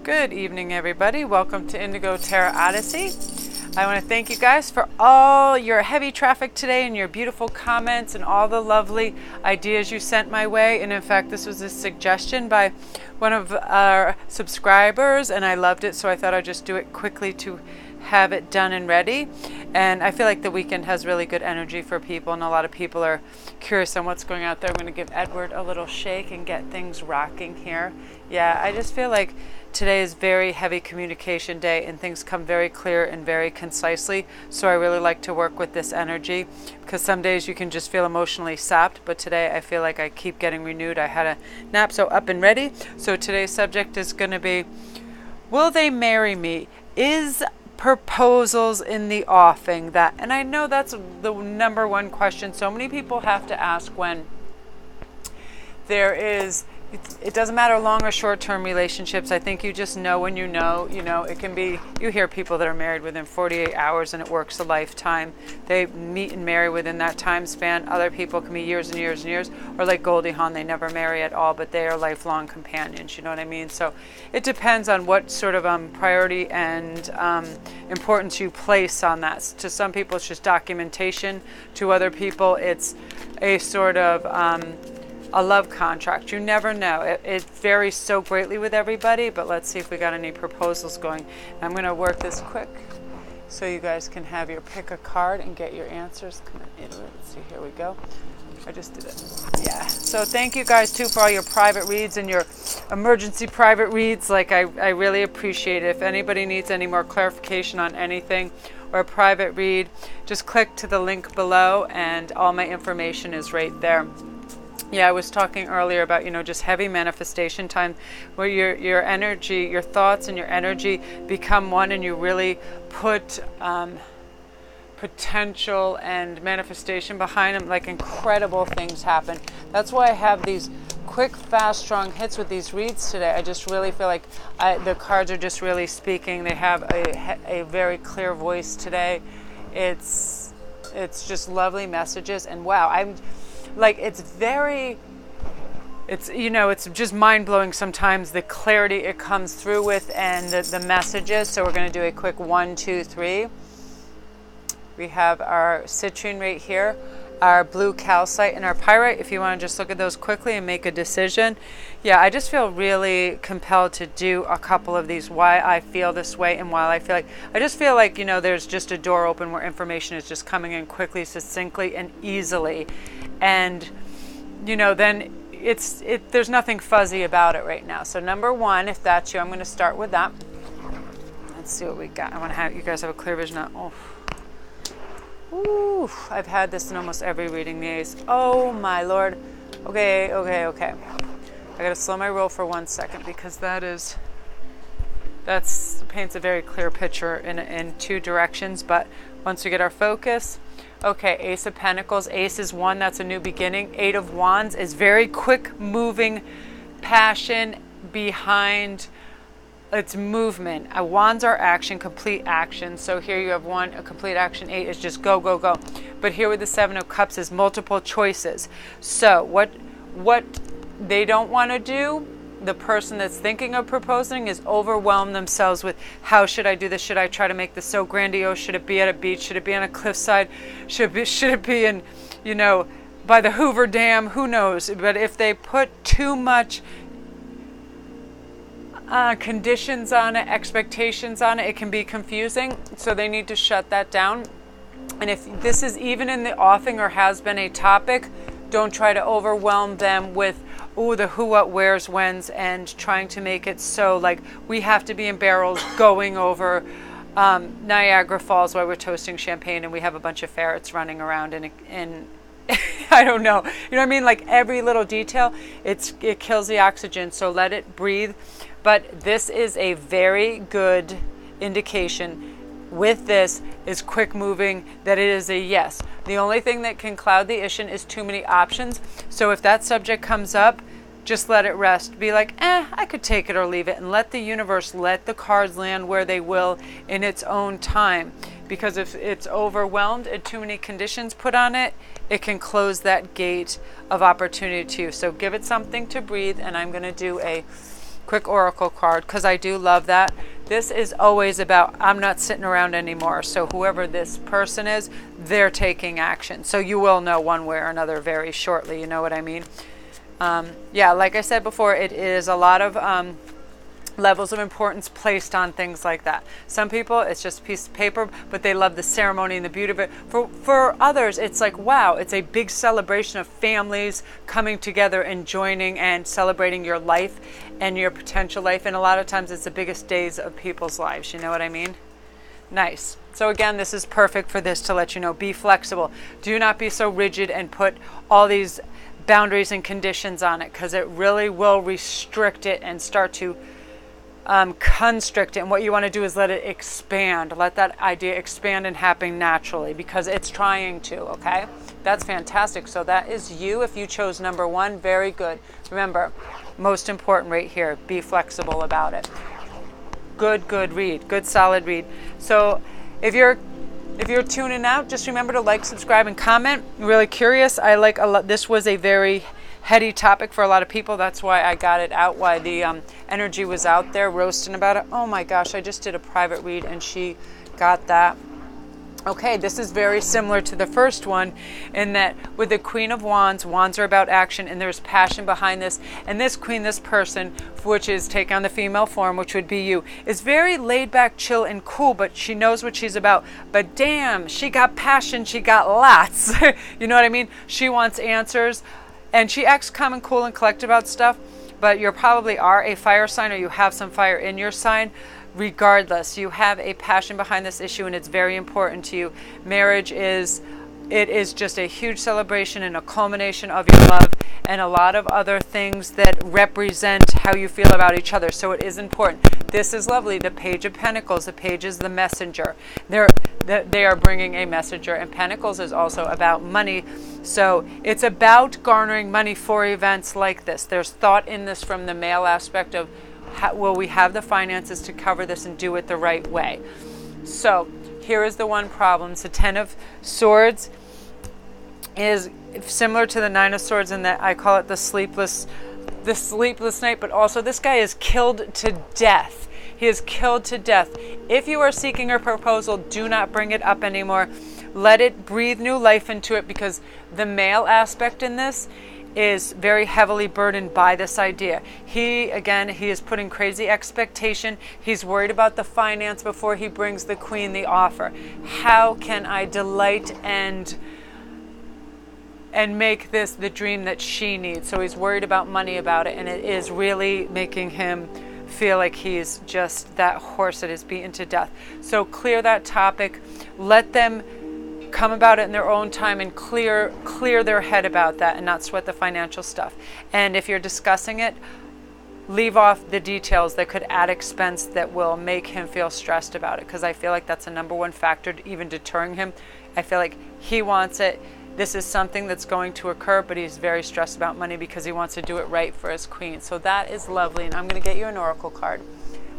Good evening, everybody. Welcome to Indigo Tarot Oyssey. I want to thank you guys for all your heavy traffic today and your beautiful comments and all the lovely ideas you sent my way. And in fact, this was a suggestion by one of our subscribers, and I loved it, so I thought I'd just do it quickly to have it done and ready. And I feel like the weekend has really good energy for people, and a lot of people are curious on what's going out there. I'm going to give Edward a little shake and get things rocking here. Yeah, I just feel like today is very heavy communication day, and things come very clear and very concisely. So I really like to work with this energy, because some days you can just feel emotionally sapped, but today I feel like I keep getting renewed. I had a nap, so up and ready. So today's subject is going to be, will they marry me? Is proposals in the offing that? And I know that's the number one question so many people have to ask when there is, it doesn't matter long or short-term relationships. I think you just know when you know, it can be, you hear people that are married within 48 hours and it works a lifetime. They meet and marry within that time span. Other people can be years and years and years, or like Goldie Hawn, they never marry at all, but they are lifelong companions, you know what I mean? So it depends on what sort of priority and importance you place on that. To some people it's just documentation. To other people it's a sort of a love contract. You never know. It varies so greatly with everybody, but let's see if we got any proposals going. I'm going to work this quick so you guys can have your pick a card and get your answers. Come on, let's see, here we go. I just did it. Yeah. So thank you guys too for all your private reads and your emergency private reads. Like I really appreciate it. If anybody needs any more clarification on anything or a private read, just click to the link below and all my information is right there. Yeah, I was talking earlier about, just heavy manifestation time where your energy, your thoughts and your energy become one, and you really put potential and manifestation behind them, like incredible things happen. That's why I have these quick, fast, strong hits with these reads today. I just really feel like the cards are just really speaking. They have a very clear voice today. It's just lovely messages, and wow, it's just mind-blowing sometimes the clarity it comes through with and the messages. So we're going to do a quick 1, 2, 3. We have our citrine right here, our blue calcite, and our pyrite. If you want to just look at those quickly and make a decision. Yeah, I just feel really compelled to do a couple of these, why I feel this way and why I just feel like, there's just a door open where information is just coming in quickly, succinctly, and easily. And, then there's nothing fuzzy about it right now. So number one, if that's you, I'm going to start with that. Let's see what we got. I want to have you guys have a clear vision of, ooh, I've had this in almost every reading, the ace. Oh my Lord. Okay. I got to slow my roll for 1 second, because that paints a very clear picture in two directions. But once we get our focus, okay, Ace of Pentacles. Ace is 1, that's a new beginning. 8 of Wands is very quick moving passion behind its movement. Wands are action, complete action. So here you have 1, a complete action. 8 is just go, go, go. But here with the 7 of Cups is multiple choices. So what they don't want to do, the person that's thinking of proposing, is overwhelm themselves with, how should I do this? Should I try to make this so grandiose? Should it be at a beach? Should it be on a cliffside? Should it be in, by the Hoover Dam? Who knows? But if they put too much conditions on it, expectations on it, it can be confusing. So they need to shut that down. And if this is even in the offing or has been a topic, don't try to overwhelm them with, the who, what, where's, when's, and trying to make it so like we have to be in barrels going over Niagara Falls while we're toasting champagne and we have a bunch of ferrets running around and I don't know. You know what I mean? Like every little detail, it kills the oxygen, so let it breathe. But this is a very good indication with this is quick moving, that it is a yes. The only thing that can cloud the issue is too many options. So if that subject comes up, just let it rest. Be like, I could take it or leave it, and let the universe, let the cards land where they will in its own time. Because if it's overwhelmed and too many conditions put on it, it can close that gate of opportunity too. So give it something to breathe, and I'm going to do a quick oracle card, because I do love that. This is always about, I'm not sitting around anymore. So whoever this person is, they're taking action. So you will know one way or another very shortly. You know what I mean? Yeah, like I said before, it is a lot of levels of importance placed on things like that. Some people, it's just a piece of paper, but they love the ceremony and the beauty of it. For others, it's like, wow, it's a big celebration of families coming together and joining and celebrating your life and your potential life. And a lot of times it's the biggest days of people's lives. You know what I mean? Nice. So again, this is perfect for this, to let you know, be flexible. Do not be so rigid and put all these boundaries and conditions on it, because it really will restrict it and start to constrict it. And what you want to do is let it expand. Let that idea expand and happen naturally, because it's trying to. Okay, that's fantastic. So that is you. If you chose number 1, very good. Remember, most important right here, be flexible about it. Good read, good solid read. So if you're tuning out, just remember to like, subscribe, and comment. I'm really curious. I like a lot. This was a very heady topic for a lot of people. That's why I got it out, why the energy was out there roasting about it. Oh my gosh, I just did a private read and she got that. Okay, this is very similar to the first one in that with the Queen of Wands, wands are about action and there's passion behind this. And this queen, this person, which is take on the female form, which would be you, is very laid back, chill, and cool, but she knows what she's about. But damn, she got passion, she got lots. You know what I mean? She wants answers. And she acts calm and cool and collected about stuff, but you probably are a fire sign, or you have some fire in your sign. Regardless, you have a passion behind this issue and it's very important to you. Marriage is just a huge celebration and a culmination of your love and a lot of other things that represent how you feel about each other. So it is important. This is lovely. The Page of Pentacles, the Page is the messenger. They are bringing a messenger, and Pentacles is also about money. So it's about garnering money for events like this. There's thought in this from the male aspect of, will we have the finances to cover this and do it the right way? So here is the one problem. So 10 of Swords is similar to the 9 of Swords in that I call it the sleepless night, but also this guy is killed to death. He is killed to death. If you are seeking a proposal, do not bring it up anymore. Let it breathe new life into it, because the male aspect in this is very heavily burdened by this idea. He is putting crazy expectation. He's worried about the finance before he brings the queen the offer. How can I delight and make this the dream that she needs? So he's worried about money about it, and it is really making him feel like he's just that horse that is beaten to death. So clear that topic. Let them come about it in their own time and clear their head about that and not sweat the financial stuff. And if you're discussing it, leave off the details that could add expense that will make him feel stressed about it, because I feel like that's a number one factor to even deterring him. I feel like he wants it. This is something that's going to occur, but he's very stressed about money because he wants to do it right for his queen. So that is lovely, and I'm going to get you an oracle card.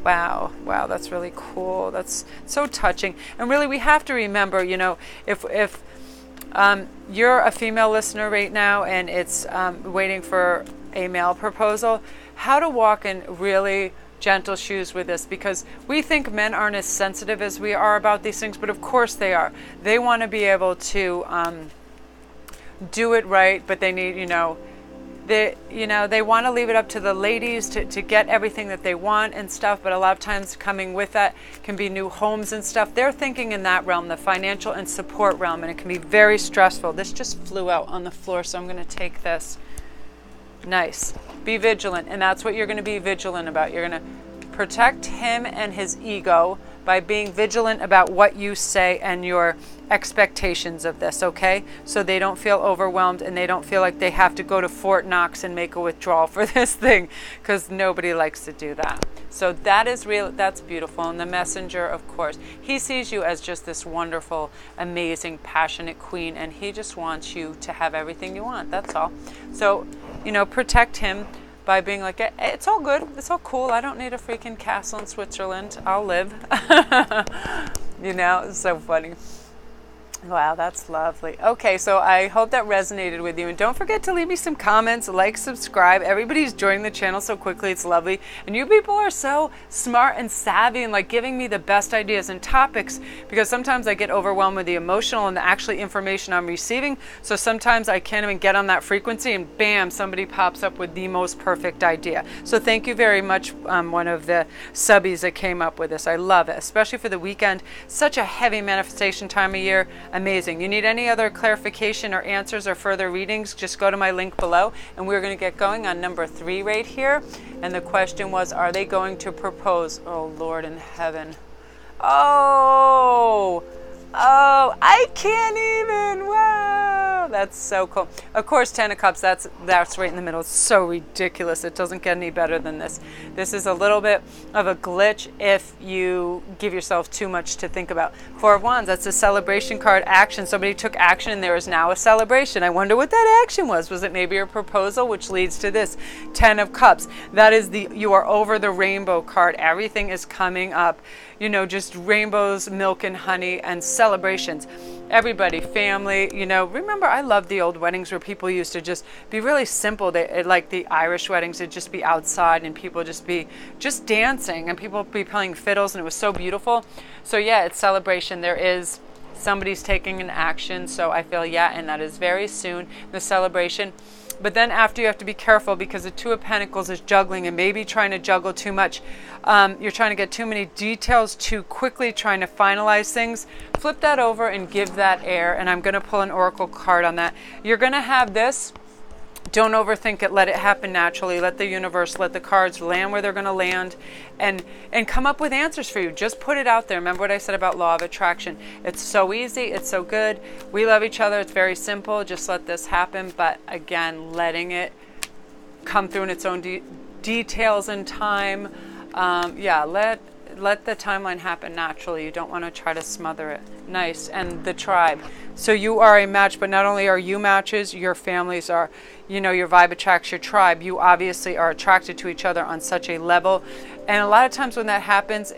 Wow, that's really cool. That's so touching. And really, we have to remember, you know, if you're a female listener right now and it's waiting for a male proposal, how to walk in really gentle shoes with this, because we think men aren't as sensitive as we are about these things, but of course they are. They want to be able to do it right, but they need, they want to leave it up to the ladies to get everything that they want and stuff, but a lot of times coming with that can be new homes and stuff. They're thinking in that realm, the financial and support realm, and it can be very stressful. This just flew out on the floor, so I'm going to take this. Nice. Be vigilant, and that's what you're going to be vigilant about. You're going to protect him and his ego by being vigilant about what you say and your expectations of this, okay? So they don't feel overwhelmed and they don't feel like they have to go to Fort Knox and make a withdrawal for this thing, because nobody likes to do that. So that is real. That's beautiful. And the messenger, of course, he sees you as just this wonderful, amazing, passionate queen, and he just wants you to have everything you want. That's all. So, protect him by being like, it's all good, it's all cool, I don't need a freaking castle in Switzerland, I'll live. It's so funny. Wow, that's lovely. Okay, so I hope that resonated with you. And don't forget to leave me some comments, like, subscribe. Everybody's joining the channel so quickly. It's lovely. And you people are so smart and savvy and like giving me the best ideas and topics, because sometimes I get overwhelmed with the emotional and the actually information I'm receiving. So sometimes I can't even get on that frequency and bam, somebody pops up with the most perfect idea. So thank you very much, one of the subbies that came up with this. I love it, especially for the weekend. Such a heavy manifestation time of year. Amazing. You need any other clarification or answers or further readings, just go to my link below, and we're going to get going on number 3 right here. And the question was, are they going to propose? Oh, Lord in heaven. Oh, I can't even. Wow, that's so cool. Of course, 10 of Cups, that's right in the middle. It's so ridiculous. It doesn't get any better than this. This is a little bit of a glitch if you give yourself too much to think about. 4 of Wands, that's a celebration card. Action. Somebody took action and there is now a celebration. I wonder what that action was. Was it maybe a proposal, which leads to this 10 of Cups? That is the you are over the rainbow card. Everything is coming up. You know, just rainbows, milk and honey, and celebrations. Everybody, family, you know, remember I love the old weddings where people used to just be really simple. They, like the Irish weddings, it'd just be outside and people just be just dancing and people be playing fiddles, and it was so beautiful. So yeah, it's celebration. There is somebody's taking an action. So I feel, yeah, and that is very soon, the celebration. But then after, you have to be careful, because the 2 of Pentacles is juggling and maybe trying to juggle too much. You're trying to get too many details too quickly, trying to finalize things. Flip that over and give that air. And I'm going to pull an oracle card on that. You're going to have this. Don't overthink it. Let it happen naturally. Let the universe, let the cards land where they're going to land, and come up with answers for you. Just put it out there. Remember what I said about law of attraction. It's so easy. It's so good. We love each other. It's very simple. Just let this happen. But again, letting it come through in its own details and time. Yeah, let the timeline happen naturally. You don't want to try to smother it. Nice. And the tribe. So you are a match, but not only are you matches, your families are, you know, your vibe attracts your tribe. You obviously are attracted to each other on such a level. And a lot of times when that happens,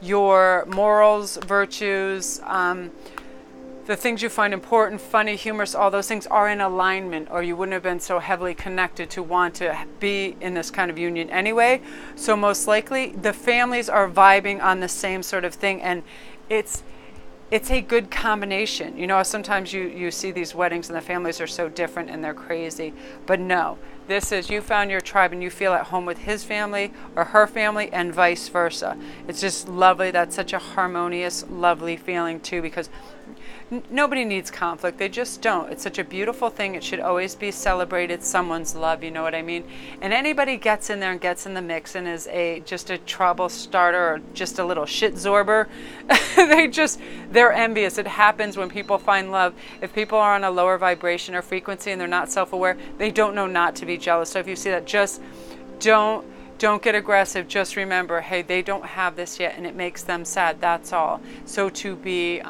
your morals, virtues, the things you find important, funny, humorous, all those things are in alignment, or you wouldn't have been so heavily connected to want to be in this kind of union anyway. So most likely the families are vibing on the same sort of thing, and it's a good combination. You know, sometimes you see these weddings and the families are so different and they're crazy, but no, this is, you found your tribe and you feel at home with his family or her family and vice versa. It's just lovely. That's such a harmonious, lovely feeling too, because nobody needs conflict. They just don't. It's such a beautiful thing. It should always be celebrated, someone's love, you know what I mean? And anybody gets in there and gets in the mix and is just a trouble starter or just a little shit zorber, they're envious. It happens when people find love. If people are on a lower vibration or frequency and they're not self-aware, they don't know not to be jealous. So if you see that, just don't get aggressive. Just remember, hey, they don't have this yet and it makes them sad. That's all. So to be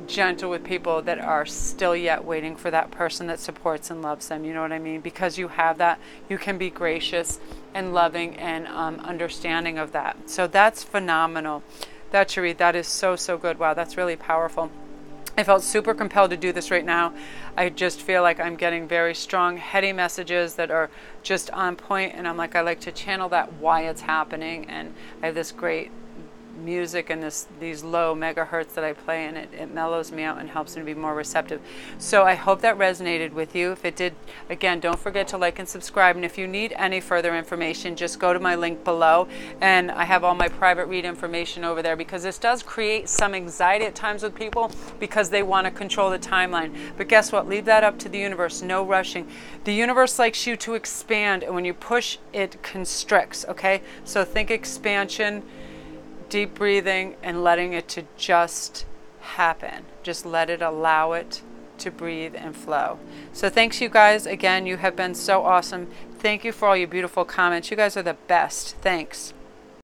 gentle with people that are still yet waiting for that person that supports and loves them, you know what I mean? Because you have that, you can be gracious and loving and understanding of that. So that's phenomenal. That's your read. That is so good. Wow, that's really powerful. I felt super compelled to do this right now. I just feel like I'm getting very strong, heady messages that are just on point, and I'm like, I like to channel that, why it's happening, and I have this great music and these low megahertz that I play, and it mellows me out and helps me to be more receptive. So I hope that resonated with you. If it did, again, don't forget to like and subscribe, and if you need any further information, just go to my link below, and I have all my private read information over there, because this does create some anxiety at times with people because they want to control the timeline. But guess what? Leave that up to the universe. No rushing. The universe likes you to expand, and when you push, it constricts. Okay, so think expansion, deep breathing, and letting it to just happen. Just let it, allow it to breathe and flow. So thanks, you guys. Again, you have been so awesome. Thank you for all your beautiful comments. You guys are the best. Thanks.